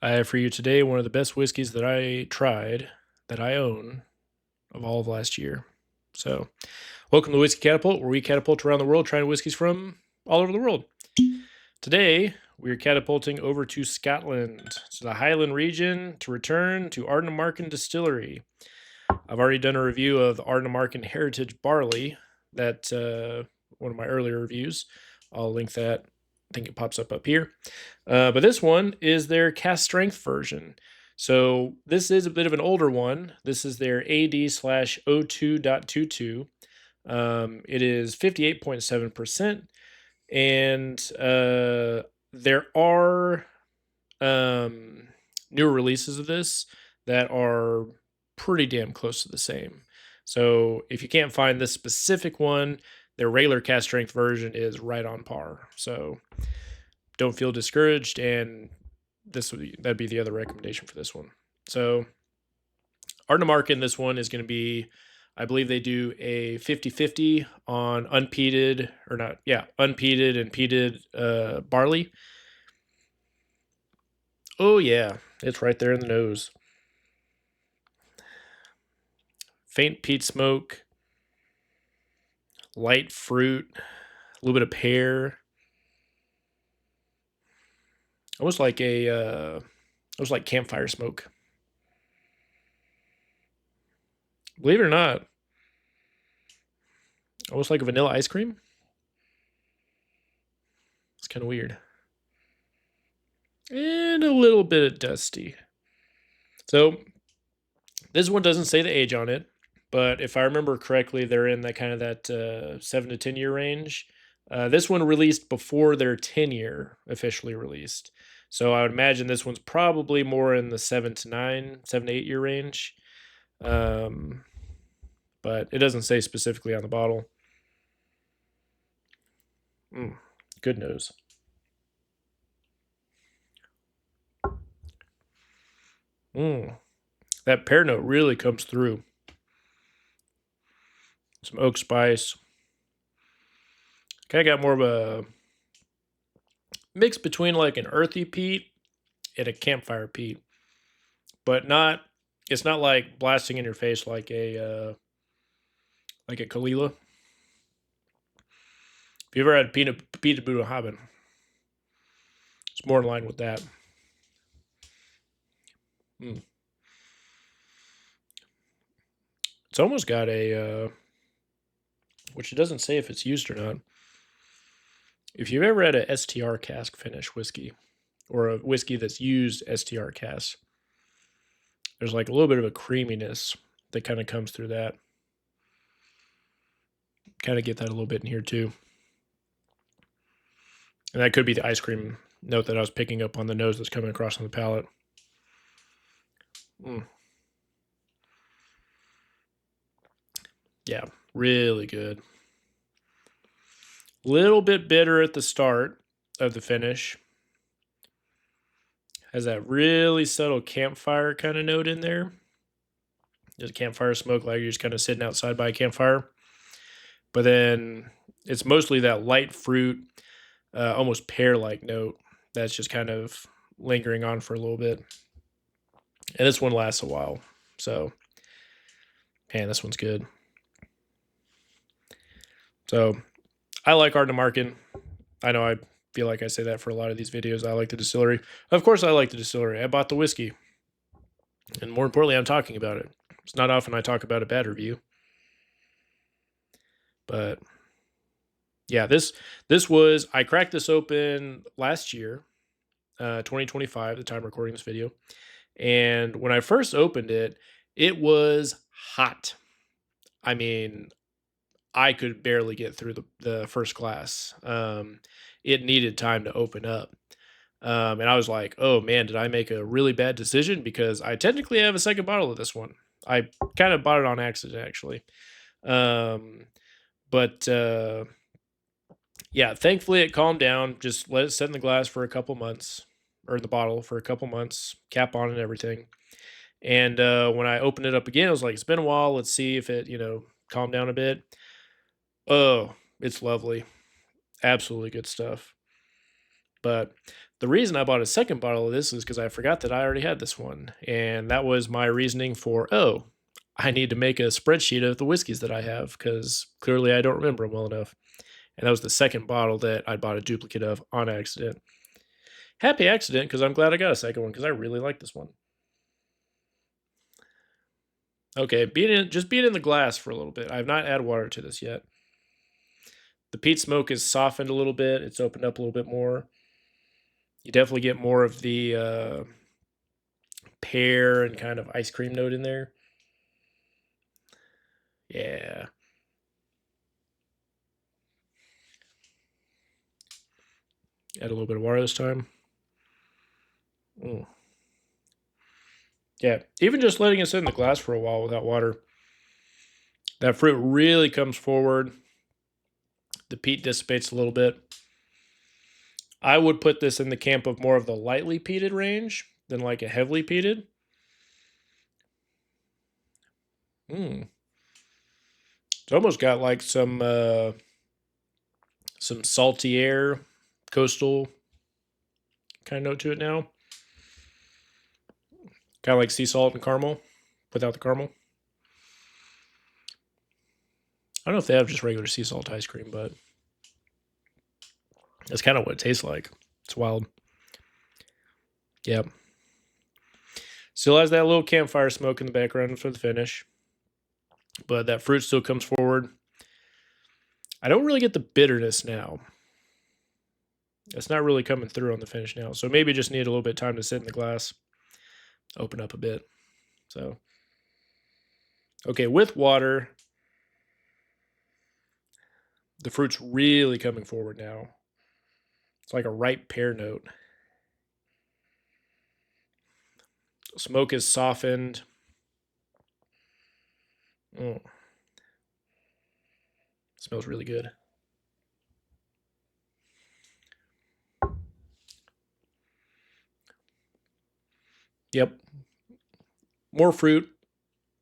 I have for you today one of the best whiskeys that I tried, that I own, of all of last year. So, welcome to Whiskey Catapult, where we catapult around the world trying whiskeys from all over the world. Today, we are catapulting over to Scotland, to the Highland region, to return to Ardnamurchan Distillery. I've already done a review of the Ardnamurchan Heritage Barley, that one of my earlier reviews. I'll link that. I think it pops up here. But this one is their Cask Strength version. So this is a bit of an older one. This is their AD/02.22. It is 58.7%. And there are newer releases of this that are pretty damn close to the same. So if you can't find this specific one, their regular Cask Strength version is right on par. So don't feel discouraged, and that'd be the other recommendation for this one. So Ardnamurchan, this one is going to be, I believe they do a 50-50 on unpeated and peated barley. Oh yeah, it's right there in the nose. Faint peat smoke, light fruit, a little bit of pear. Almost like campfire smoke. Believe it or not, almost like a vanilla ice cream. It's kind of weird. And a little bit of dusty. So this one doesn't say the age on it, but if I remember correctly, they're in that kind of that 7 to 10 year range. This one released before their 10-year officially released. So I would imagine this one's probably more in the 7 to 8 year range. But it doesn't say specifically on the bottle. Good nose. That pear note really comes through. Some oak spice. Kind of got more of a mix between like an earthy peat and a campfire peat, but it's not like blasting in your face like a Kalila. If you ever had peated Buddha Haben, it's more in line with that. It's almost got a, which it doesn't say if it's used or not. If you've ever had a STR cask finish whiskey, or a whiskey that's used STR cask, there's like a little bit of a creaminess that kind of comes through that. Kind of get that a little bit in here too. And that could be the ice cream note that I was picking up on the nose that's coming across on the palate. Yeah, really good. Little bit bitter at the start of the finish. Has that really subtle campfire kind of note in there. There's a campfire smoke, like you're just kind of sitting outside by a campfire. But then it's mostly that light fruit, almost pear-like note that's just kind of lingering on for a little bit. And this one lasts a while. So, man, this one's good. So, I like Ardnamurchan. I know I feel like I say that for a lot of these videos. I like the distillery. Of course I like the distillery. I bought the whiskey. And more importantly, I'm talking about it. It's not often I talk about a bad review. But yeah, this was, I cracked this open last year, 2025, the time I'm recording this video. And when I first opened it, it was hot. I mean, I could barely get through the first glass. It needed time to open up. And I was like, oh man, did I make a really bad decision? Because I technically have a second bottle of this one. I kind of bought it on accident, actually. But yeah, thankfully it calmed down. Just let it sit in the glass for a couple months, or in the bottle for a couple months, cap on and everything. And when I opened it up again, I was like, it's been a while. Let's see if it, calmed down a bit. Oh, it's lovely. Absolutely good stuff. But The reason I bought a second bottle of this is because I forgot that I already had this one. And that was my reasoning for, oh, I need to make a spreadsheet of the whiskeys that I have because clearly I don't remember them well enough. And that was the second bottle that I bought a duplicate of on accident. Happy accident because I'm glad I got a second one because I really like this one. Okay, just being in the glass for a little bit. I have not added water to this yet. The peat smoke is softened a little bit. It's opened up a little bit more. You definitely get more of the pear and kind of ice cream note in there. Yeah. Add a little bit of water this time. Yeah, even just letting it sit in the glass for a while without water, that fruit really comes forward. The peat dissipates a little bit. I would put this in the camp of more of the lightly peated range than like a heavily peated. It's almost got like some salty air, coastal kind of note to it now. Kind of like sea salt and caramel without the caramel. I don't know if they have just regular sea salt ice cream, but that's kind of what it tastes like. It's wild. Yep. Still has that little campfire smoke in the background for the finish, but that fruit still comes forward. I don't really get the bitterness now. It's not really coming through on the finish now, so maybe just need a little bit of time to sit in the glass, open up a bit. So, okay, with water, the fruit's really coming forward now. It's like a ripe pear note. Smoke is softened. Smells really good. Yep. More fruit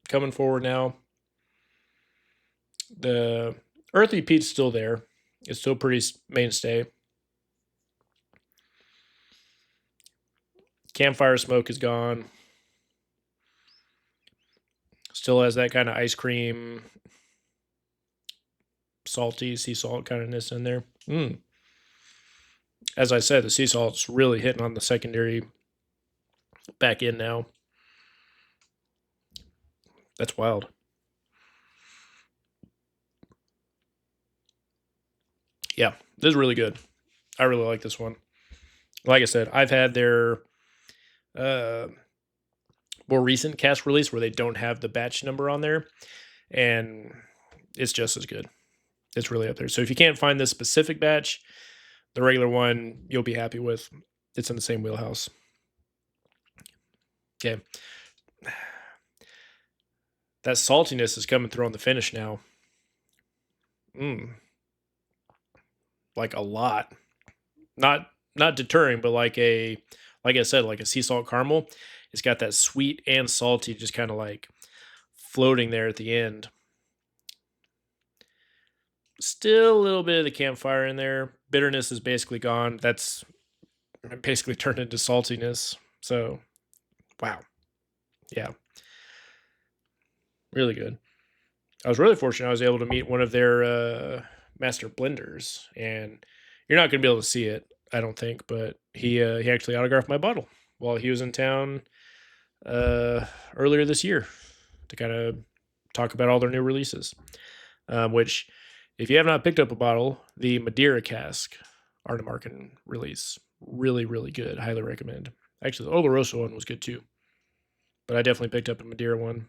coming forward now. The earthy peat's still there. It's still pretty mainstay. Campfire smoke is gone. Still has that kind of ice cream, salty sea salt kind ofness in there. As I said, the sea salt's really hitting on the secondary back in now. That's wild. Yeah, this is really good. I really like this one. Like I said, I've had their more recent Cask release where they don't have the batch number on there, and it's just as good. It's really up there. So if you can't find this specific batch, the regular one you'll be happy with. It's in the same wheelhouse. Okay. That saltiness is coming through on the finish now. Like a lot. Not deterring, but like I said, like a sea salt caramel. It's got that sweet and salty just kind of like floating there at the end. Still a little bit of the campfire in there. Bitterness is basically gone. That's basically turned into saltiness. So, wow. Yeah. Really good. I was really fortunate I was able to meet one of their master blenders, and you're not going to be able to see it, I don't think, but he actually autographed my bottle while he was in town earlier this year to kind of talk about all their new releases, which if you have not picked up a bottle, the Madeira Cask Ardnamurchan release, really, really good. Highly recommend. Actually, the Oloroso one was good too, but I definitely picked up a Madeira one.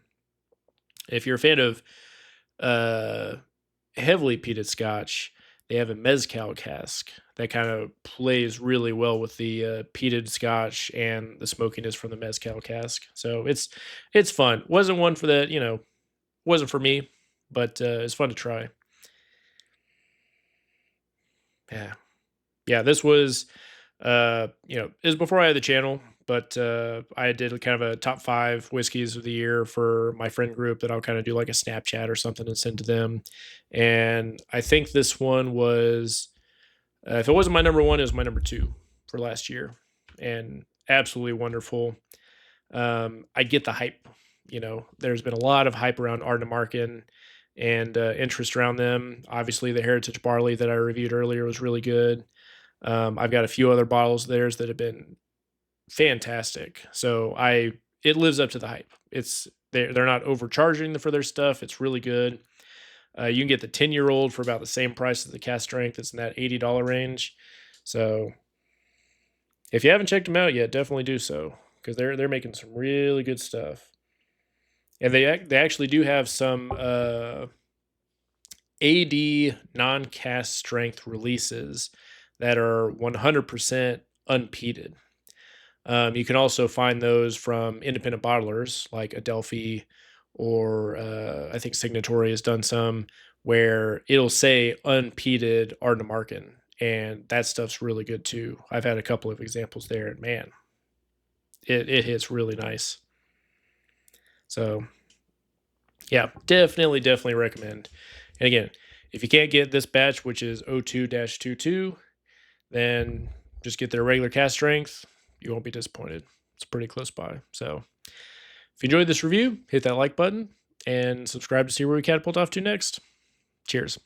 If you're a fan of heavily peated Scotch, they have a mezcal cask that kind of plays really well with the peated Scotch and the smokiness from the mezcal cask. So it's fun. Wasn't one for that, wasn't for me, but it's fun to try. Yeah. This was, it was before I had the channel, but I did kind of a top 5 whiskeys of the year for my friend group that I'll kind of do like a Snapchat or something and send to them. And I think this one was, if it wasn't my number 1, it was my number 2 for last year. and absolutely wonderful. I get the hype. There's been a lot of hype around Ardnamurchan and interest around them. Obviously, the Heritage Barley that I reviewed earlier was really good. I've got a few other bottles of theirs that have been fantastic. So it lives up to the hype. They're not overcharging for their stuff. It's really good. You can get the 10-year-old for about the same price as the Cask Strength. It's in that $80 range. So if you haven't checked them out yet, definitely do so, because they're making some really good stuff. And they actually do have some AD non-Cask Strength releases that are 100% unpeated. You can also find those from independent bottlers like Adelphi, or I think Signatory has done some, where it'll say unpeated Ardnamurchan, and that stuff's really good too. I've had a couple of examples there, and man, it hits really nice. So yeah, definitely recommend. And again, if you can't get this batch, which is 02-22, then just get their regular Cask Strength. You won't be disappointed. It's pretty close by. So if you enjoyed this review, hit that like button and subscribe to see where we catapult off to next. Cheers.